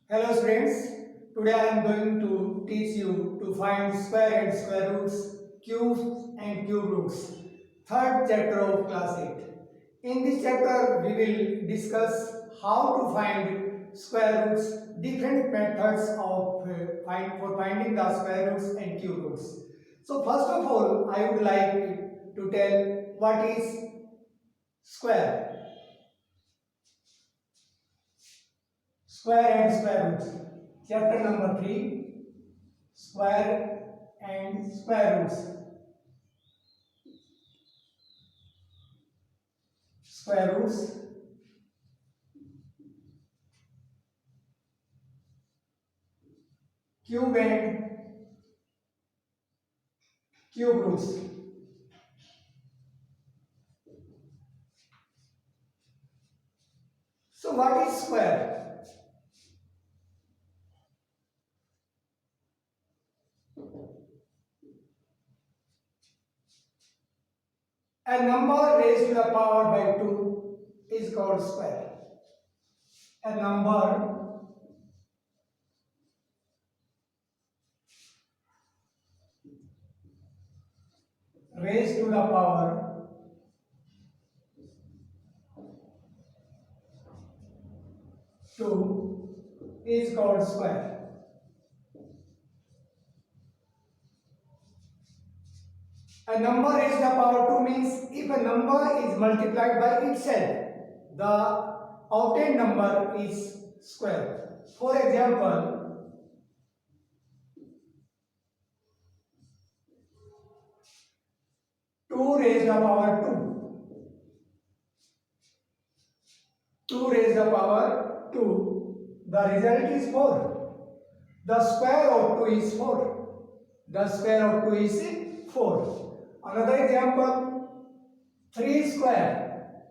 Hello friends, today I am going to teach you to find square and square roots, cubes and cube roots. Third chapter of class 8. In this chapter we will discuss how to find square roots, different methods of for finding the square roots and cube roots. So first of all I would like to tell what is square. Square and square roots. Chapter number 3, square and square roots. Square roots, cube and cube roots. So what is square? A number raised to the power by 2 is called square. A number raised to the power 2 is called square. A number raised to the power 2 means if a number is multiplied by itself, the obtained number is square. For example, 2 raised to the power 2 raised to the power 2, the result is 4. The square of 2 is 4. The square of 2 is 4. Another example, 3 square.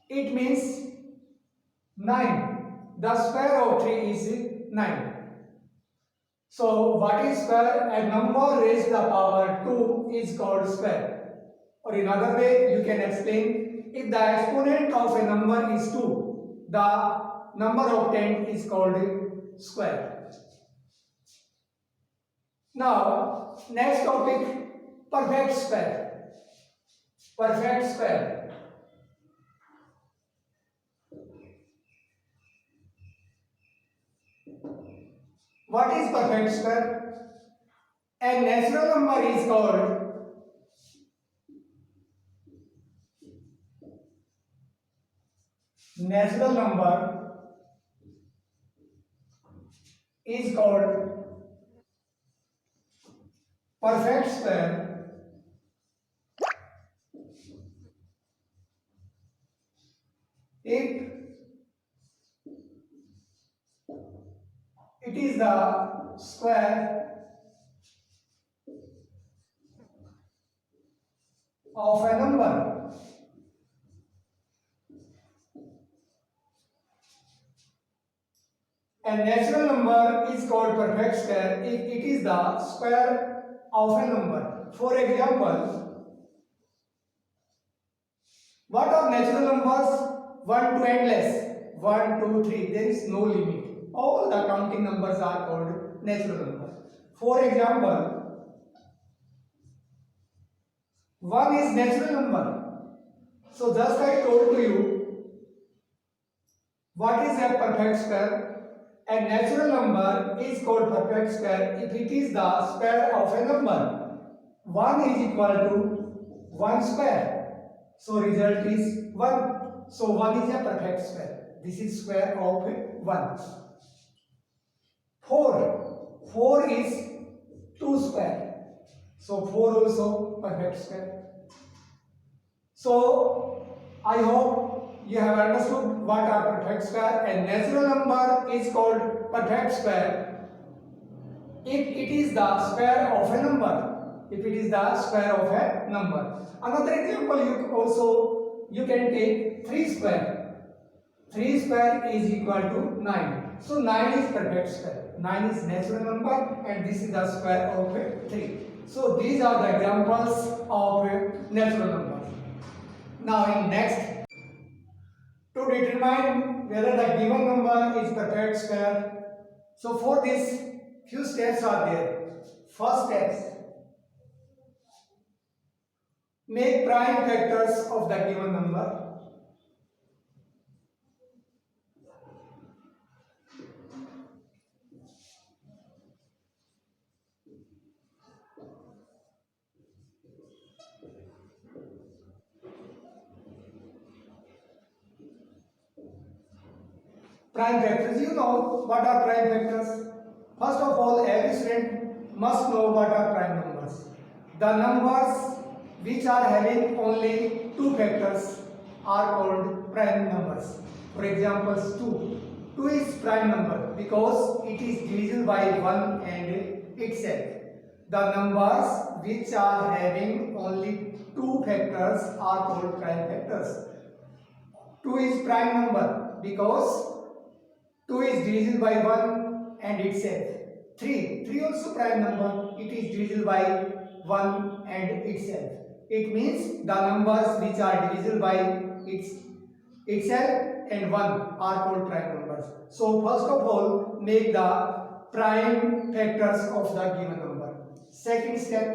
It means 9. The square of 3 is 9. So what is square? A number raised to the power 2 is called square. Or in other way you can explain, if the exponent of a number is 2, the number obtained is called square. Now next topic, perfect square. Perfect square. What is perfect square? A natural number is called perfect square if it is the square of a number. A natural number is called perfect square if it is the square of a number. For example, what are natural numbers? 1 to endless. 1, 2, 3. There is no limit. All the counting numbers are called natural numbers. For example, 1 is natural number. So just I told to you, what is a perfect square? A natural number is called perfect square if it is the square of a number. 1 is equal to 1 square. So result is 1. So 1 is a perfect square. This is square of 1. 4 is 2 square. So 4 also perfect square. So I hope you have understood what are perfect square. A natural number is called perfect square if it is the square of a number. If it is the square of a number. Another example you can take 3 square. 3 square is equal to 9. So 9 is perfect square. 9 is natural number and this is the square of 3. So these are the examples of natural numbers. Now in next, to determine whether the given number is perfect square. So for this, few steps are there. First steps, make prime factors of the given number. Prime factors, you know what are prime factors. First of all, every student must know what are prime numbers. The numbers which are having only two factors are called prime numbers. For example, 2. 2 is prime number because it is divisible by 1 and itself. The numbers which are having only two factors are called prime factors. 2 is prime number because 2 is divisible by 1 and itself. 3 also prime number, it is divisible by 1 and itself. It means the numbers which are divisible by itself and 1 are called prime numbers. So first of all, make the prime factors of the given number. Second step,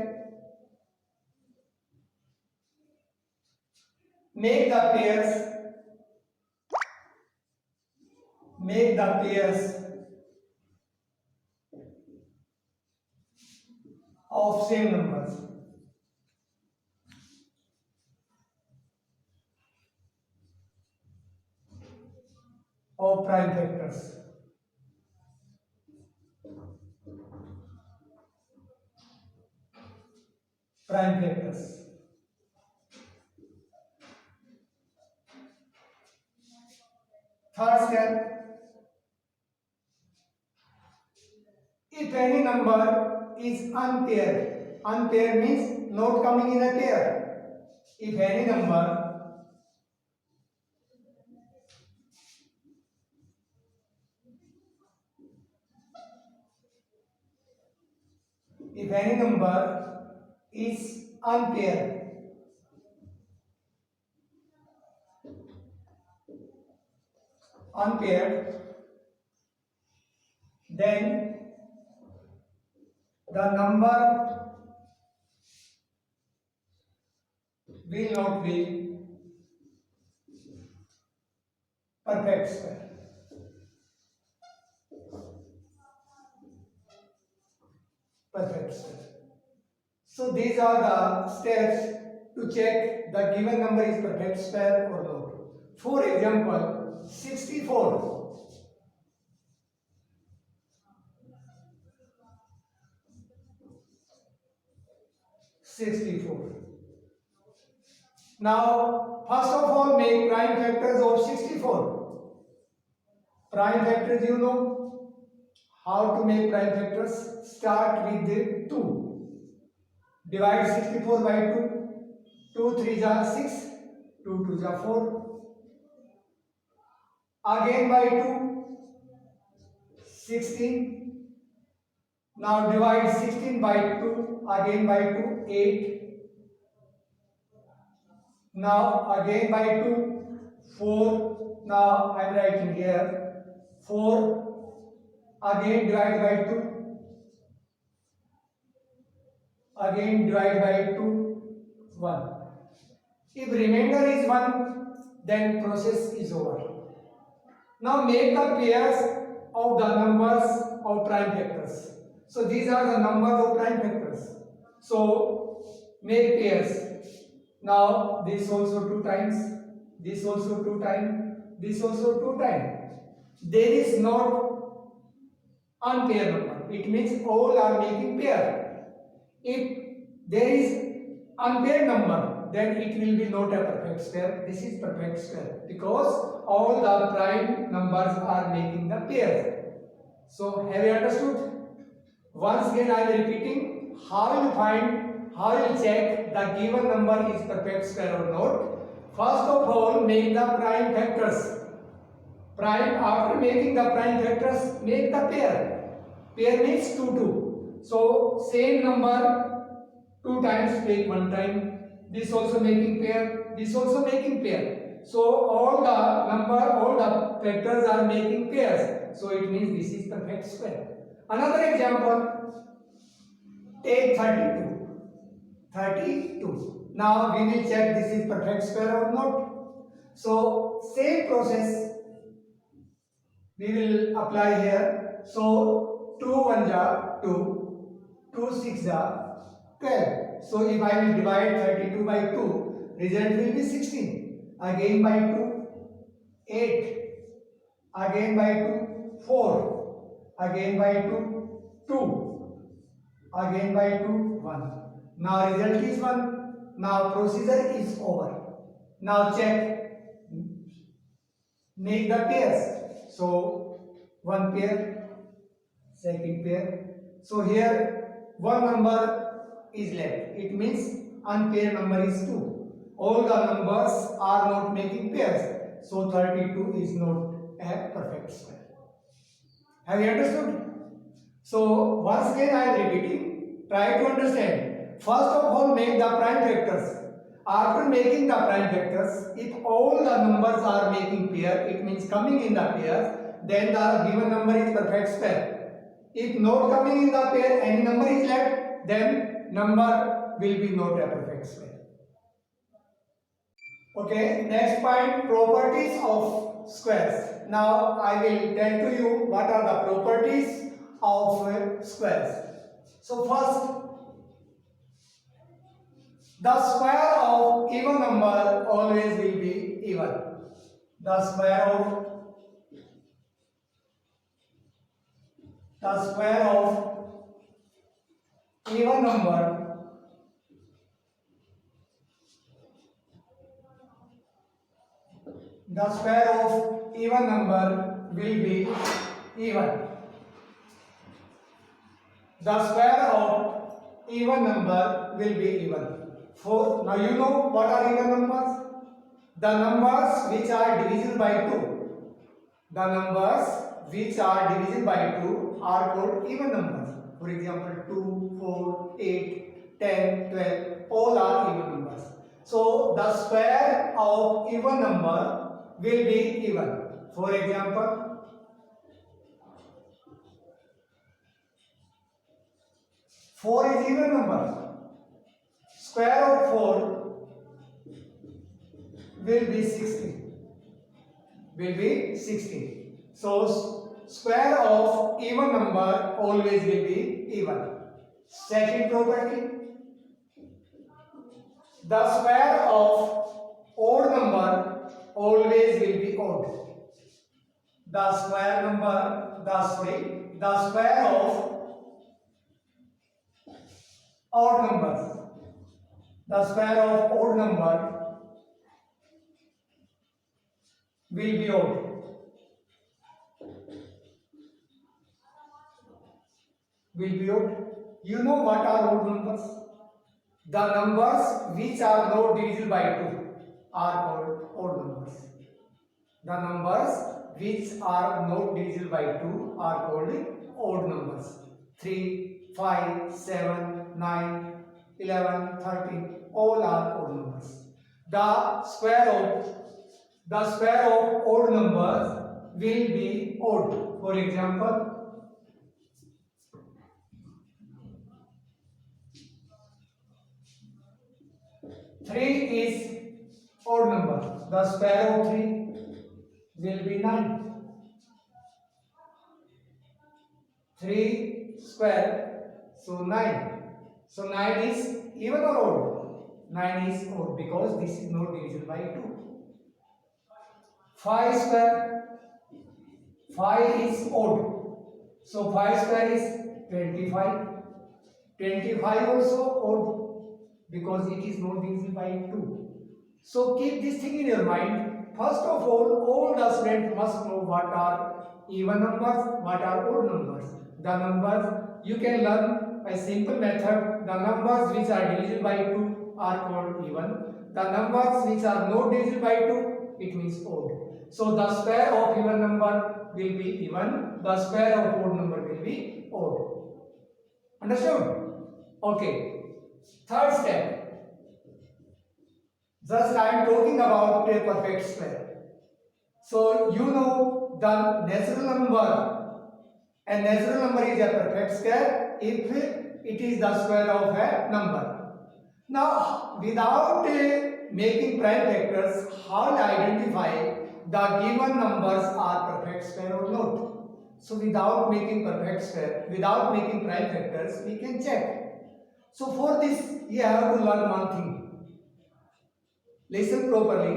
make the pairs of same numbers. Of prime factors. Prime factors. Third step, if any number is unpaired, unpaired means not coming in a pair. If any number is unpaired, then the number will not be perfect square. Perfect square. So these are the steps to check the given number is perfect square or not. For example, 64. 64. Now, first of all, make prime factors of 64. Prime factors, you know how to make prime factors. Start with the 2. Divide 64 by 2. 2 3 are 6. 2 2 are 4. Again by 2. 16. Now divide 16 by 2. Again by 2. 8. Now again by 2. 4. Now I am writing here 4. Again divide by 2. Again divide by 2. 1. If remainder is 1, then process is over. Now make the pairs of the numbers of prime factors. So these are the numbers of prime factors. So make pairs. Now this also 2 times, this also 2 times, this also 2 times. There is not unpaired number. It means all are making pair. If there is unpaired number, then it will be not a perfect square. This is perfect square because all the prime numbers are making the pair. So have you understood? Once again I am repeating how you check the given number is perfect square or not. First of all, make the prime factors. After making the prime factors, make the pair. Pair means 2 2. So same number 2 times, take 1 time. This also making pair. This also making pair. So all the factors are making pairs. So it means this is perfect square. Another example, take 32. 32. Now we will check this is perfect square or not. So same process we will apply here. So 2 1 ja 2, 2 6 ja 12. So if I will divide 32 by 2, result will be 16. Again by 2, 8. Again by 2, 4. Again by 2, 2. Again by 2, 1. Now result is 1. Now procedure is over. Now check, make the pairs. So one pair, second pair. So here one number is left. It means unpaired number is 2. All the numbers are not making pairs. So 32 is not a perfect square. Have you understood? So once again I am repeating. Try to understand. First of all, make the prime factors. After making the prime factors, if all the numbers are making pair, it means coming in the pairs, then the given number is perfect square. If not coming in the pair, any number is left, then number will be not a perfect square. Okay, next point, properties of squares. Now I will tell to you what are the properties of squares. So first, the square of even number always will be even. The square of even number will be even. The square of even number will be even. For now, you know what are even numbers? The numbers which are divisible by 2. The numbers which are divisible by 2 are called even numbers. For example, 2, 4, 8, 10, 12, all are even numbers. So the square of even number will be even. For example, 4 is even number. Square of 4 will be 16. So square of even number always will be even. Second property, the square of odd number always will be odd. The square of odd numbers. The square of odd number will be odd. You know what are odd numbers? The numbers which are not divisible by 2 are called odd numbers. The numbers which are not divisible by 2 are called odd numbers. 3, 5, 7, 9, 11, 13, all are odd numbers. The square of odd numbers will be odd. For example, 3 is odd number. The square of 3 will be 9. 3 square, so 9. So 9 is even or odd? 9 is odd because this is not divisible by 2. 5 square, 5 is odd. So 5 square is 25. 25 also odd because it is not divisible by 2. So keep this thing in your mind. First of all the students must know what are even numbers, what are odd numbers. The numbers you can learn by simple method. The numbers which are divisible by 2 are called even. The numbers which are not divisible by 2, it means odd. So the square of even number will be even. The square of odd number will be odd. Understood? Okay. Third step. Just I am talking about a perfect square. So you know the natural number, and natural number is a perfect square if it is the square of a number. Now, without making prime factors, how to identify the given numbers are perfect square or not? So without making perfect square, without making prime factors, we can check. So for this, you have to learn one thing. Listen properly.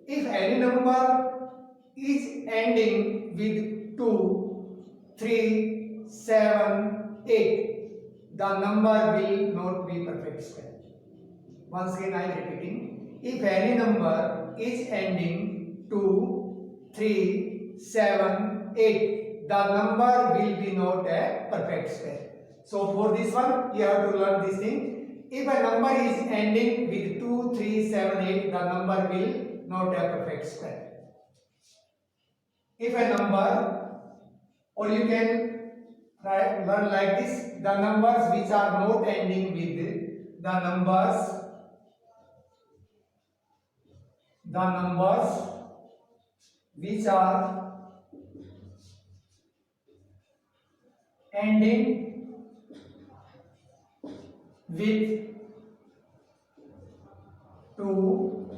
If any number is ending with 2, 3, 7, 8, the number will not be perfect square. Once again I am repeating. If any number is ending 2, 3, 7, 8, the number will be not a perfect square. So for this one, you have to learn this thing. If a number is ending with 2, 3, 7, 8, the number will not a perfect square. If a number, or you can learn like this, the numbers which are not ending with the numbers which are ending with 2,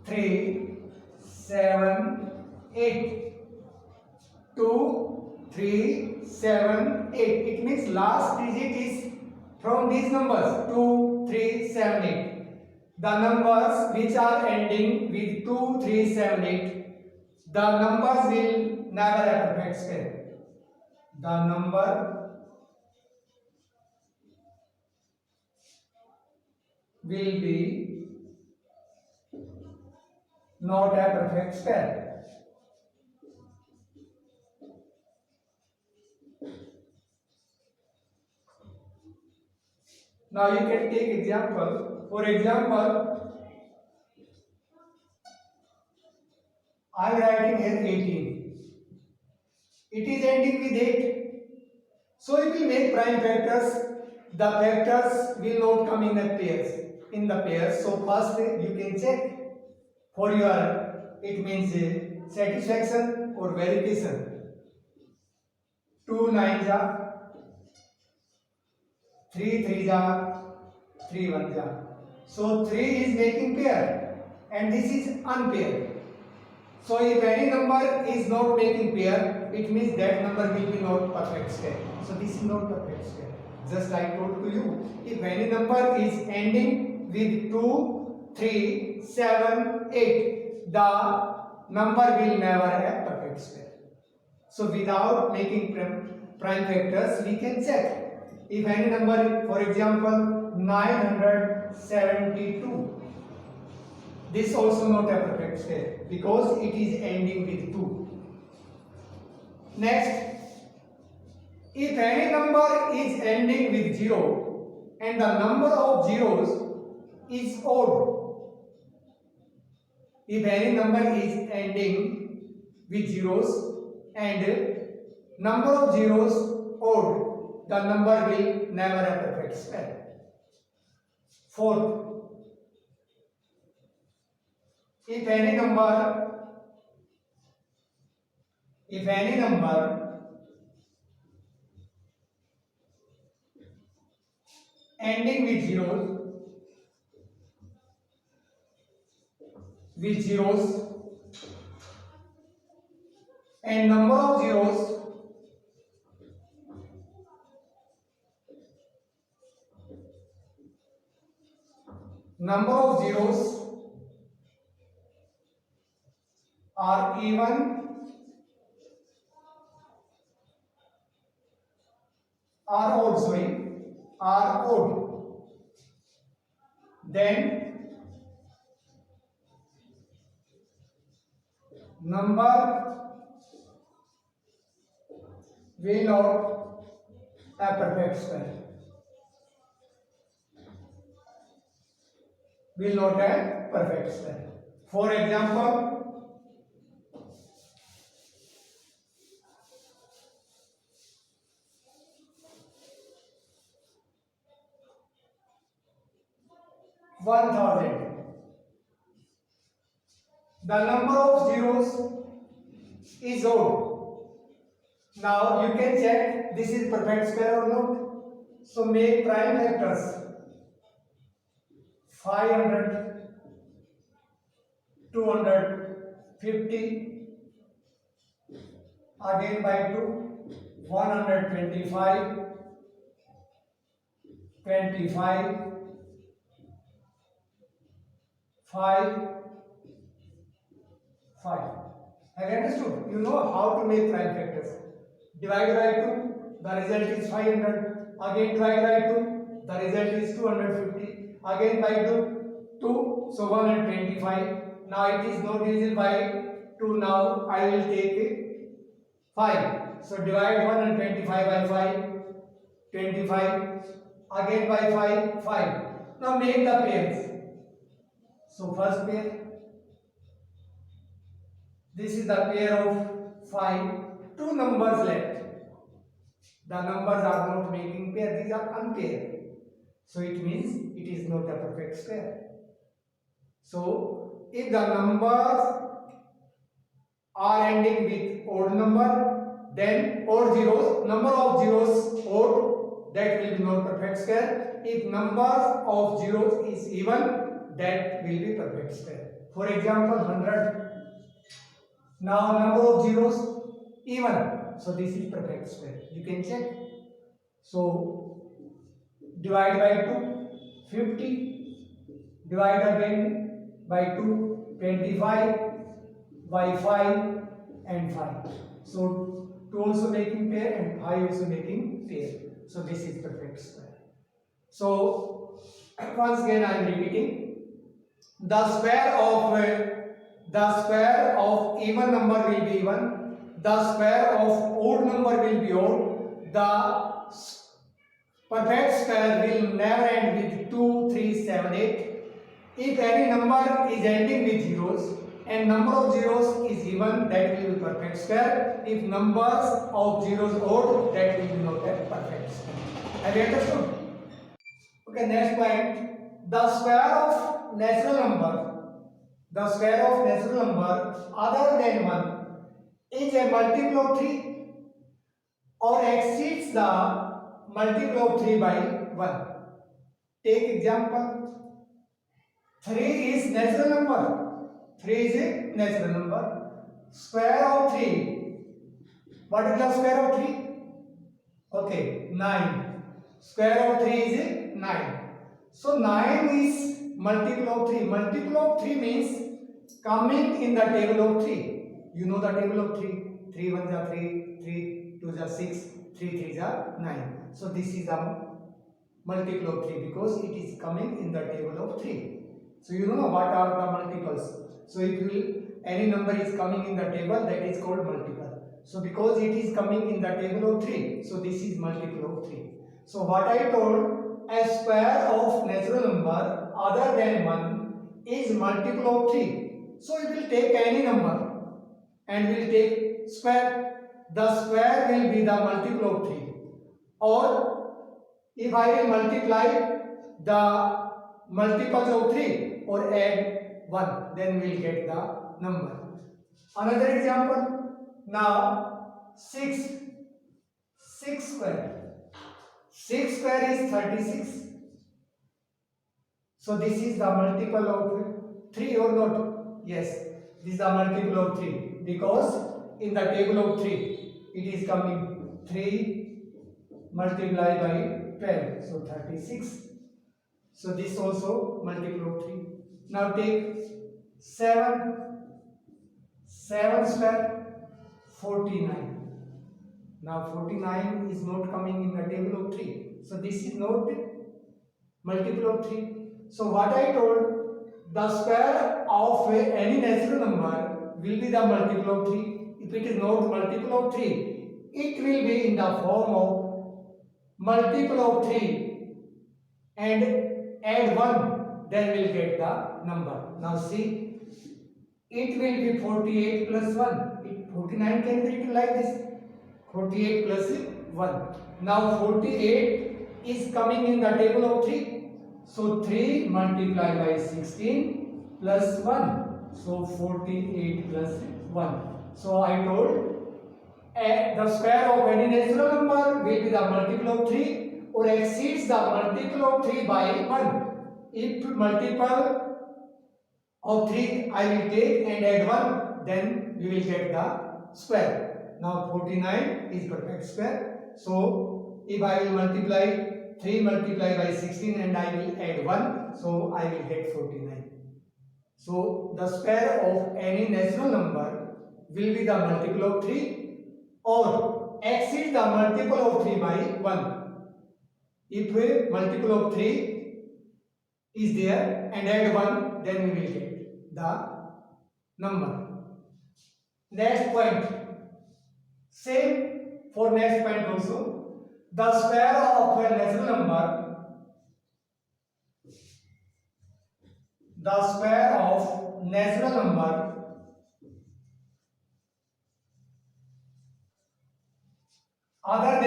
3, 7, 8. 2, 3, 7, 8. It means last digit is from these numbers 2, 3, 7, 8. The numbers which are ending with 2, 3, 7, 8, the numbers will never have perfect square. The number will be not a perfect square. Now you can take example. For example, I am writing here 18. It is ending with 8. So if we make prime factors, the factors will not come in the pairs. So first you can check for your, it means satisfaction or verification. 2 9 ja, 3 3 ja, 3 1 ja. So 3 is making pair and this is unpaired. So if any number is not making pair, it means that number will be not perfect square. So this is not perfect square. Just I told to you, if any number is ending with 2, 3, 7, 8, the number will never have perfect square. So without making prime factors, we can check. If any number, for example, 972, this also not a perfect square because it is ending with 2. Next, if any number is ending with 0 and the number of zeros is odd, if any number is ending with zeros and number of zeros odd, the number will never have perfect square. Fourth, if any number ending with zeros and number of zeros are even are odd, then number will not have perfect square. Will not have perfect square. For example, the number of zeros is odd. Now you can check this is perfect square or not. So make prime factors 500, 250, again by 2, 125, 25, 5, 5. Have you understood? You know how to make prime factors. Divide by 2, the result is 500. Again divide by 2, the result is 250. Again by 2, so 125. Now it is not divisible by 2. Now I will take 5. So divide 125 by 5, 25. Again by 5, 5. Now make the pairs. So first pair. This is the pair of 5. Two numbers left. The numbers are not making pair. These are unpaired. So it means it is not a perfect square. So if the numbers are ending with odd number, then odd zeros, number of zeros odd, that will be not perfect square. If numbers of zeros is even, that will be perfect square. For example, 100. Now number of zeros even, so this is perfect square. You can check. So divide by 2, 50. Divide again by 2, 25. By 5 and 5. So 2 also making pair and 5 also making pair. So this is perfect square. So once again I am repeating. The square of even number will be even. The square of odd number will be odd. The perfect square will never end with 2, 3, 7, 8. If any number is ending with zeros and number of zeros is even, that will be perfect square. If numbers of zeros odd, that will be not a perfect square. Have you understood? Okay, next point. The square of natural number other than 1 is a multiple of 3 or exceeds the multiple of 3 by 1. Take example. 3 is natural number. 3 is a natural number. Square of 3. What is the square of 3? Okay, 9. Square of 3 is 9. So 9 is multiple of 3. Multiple of 3 means coming in the table of 3. You know the table of 3. 3 1s are 3, 3 2s are 6, 3 3s are 9. So this is the multiple of 3 because it is coming in the table of 3. So you know what are the multiples. So if any number is coming in the table, that is called multiple. So because it is coming in the table of 3, so this is multiple of 3. So what I told, a square of natural number other than 1 is multiple of 3. So we will take any number and we will take square. The square will be the multiple of 3. Or if I will multiply the multiples of 3 or add 1, then we will get the number. Another example. Now 6 square. 6 square is 36. So this is the multiple of 3 or not? Yes, this is the multiple of 3 because in the table of 3 it is coming 3 multiplied by 12. So 36. So this also multiple of 3. Now take 7 square 49. Now 49 is not coming in the table of 3. So this is not multiple of 3. So what I told, the square of any natural number will be the multiple of 3. If it is not multiple of 3, it will be in the form of multiple of 3 and add 1, then we will get the number. Now see, it will be 48 plus 1. 49 can be written like this. 48 plus 1. Now 48 is coming in the table of 3. So 3 multiplied by 16 plus 1. So 48 plus 1. So I told the square of any natural number will be the multiple of 3 or exceeds the multiple of 3 by 1. If multiple of 3 I will take and add 1, then we will get the square. Now 49 is perfect square. So if I will multiply 3 multiply by 16 and I will add 1, so I will get 49. So the square of any natural number will be the multiple of 3 or exceed the multiple of 3 by 1. If a multiple of 3 is there and add 1, then we will get the number. Next point. Same for next point also. The square of a natural number, the square of natural number other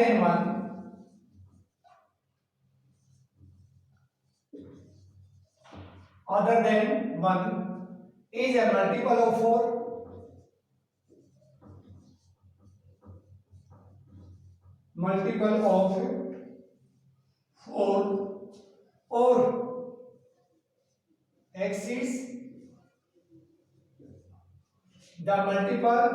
than 1 is a multiple of 4, multiple of 4 or exceeds the multiple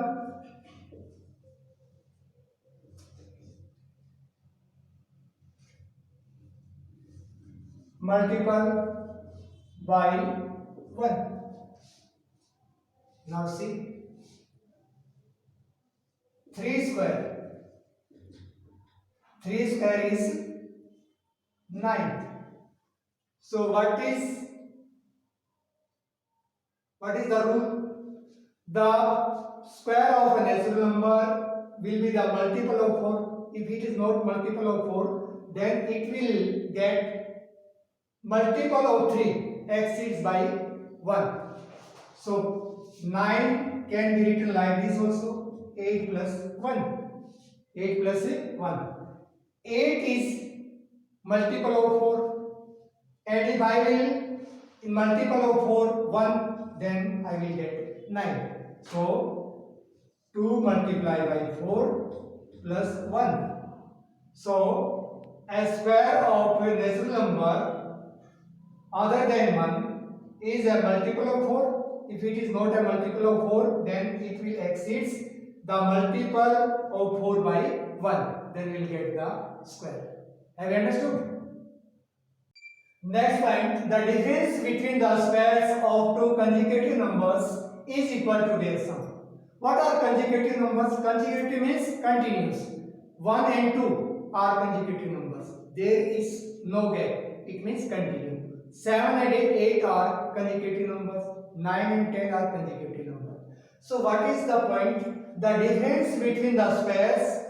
by 1. Now see, 3 square is 9. So what is the rule? The square of a natural number will be the multiple of 4. If it is not multiple of 4, then it will get multiple of 3 exceeds by 1. So 9 can be written like this also, 8 plus 1. 8 plus 1. 8 is multiple of 4, and if I will in multiple of 4 1, then I will get 9. So 2 multiplied by 4 plus 1. So a square of a natural number other than 1 is a multiple of 4. If it is not a multiple of 4, then it will exceed the multiple of 4 by 1. Then we will get the square. Have you understood? Next point, the difference between the squares of two consecutive numbers is equal to their sum. What are consecutive numbers? Consecutive means continuous. 1 and 2 are consecutive numbers. There is no gap. It means continue. 7 and 8 are consecutive numbers. 9 and 10 are consecutive numbers. So what is the point? The difference between the squares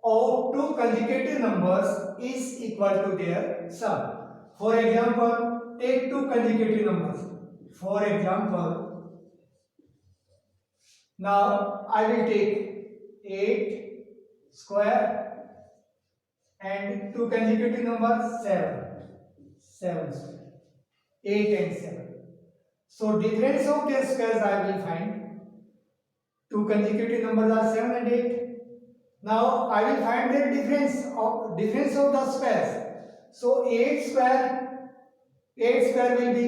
of two consecutive numbers is equal to their sum. For example, take two consecutive numbers. For example, now I will take 8 square and two consecutive numbers 7 square. 8 and 7. So difference of their squares I will find. Two consecutive numbers are 7 and 8. Now I will find the difference of the squares. So 8 square will be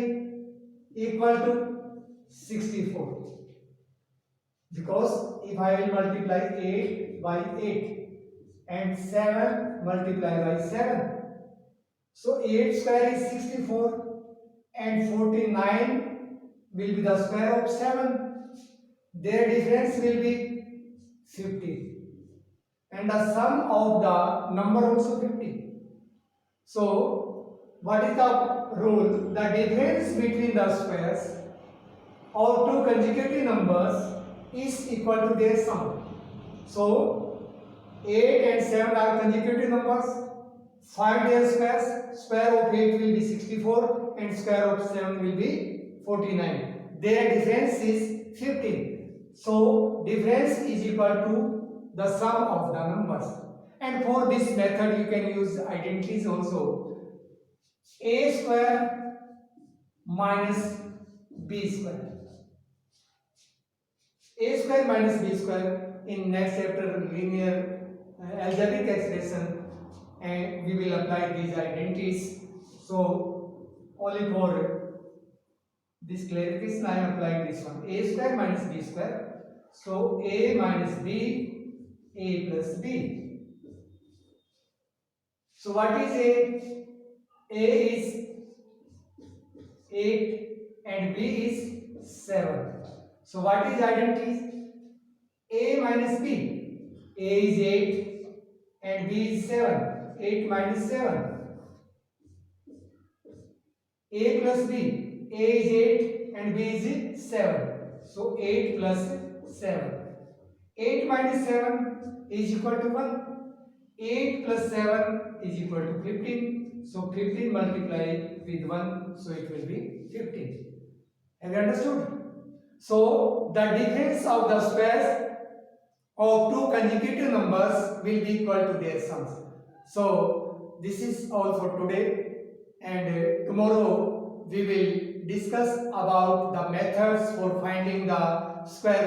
equal to 64. Because if I will multiply 8 by 8 and 7 multiply by 7. So 8 square is 64 and 49 will be the square of 7. Their difference will be 50. And the sum of the number also 50. So, what is the rule? The difference between the squares of two consecutive numbers is equal to their sum. So, 8 and 7 are consecutive numbers. Find their squares. Square of 8 will be 64 and square of 7 will be 49. Their difference is 15. So, difference is equal to the sum of the numbers. And for this method you can use identities also. A square minus B square. a square minus b square in next chapter linear algebraic expression, and we will apply these identities. So only for this clarification I am applying this one, a square minus b square. So a minus b, a plus b. So what is a? A is 8 and b is 7. So what is identities? A minus b. A is 8 and b is 7. 8 minus 7. A plus b. A is 8 and b is 7. So 8 plus 7. 8 minus 7 is equal to 1. 8 plus 7 is equal to 15. So 15 multiply with 1. So it will be 15. Have you understood? So the difference of the squares of two consecutive numbers will be equal to their sums. So this is all for today, and tomorrow we will discuss about the methods for finding the square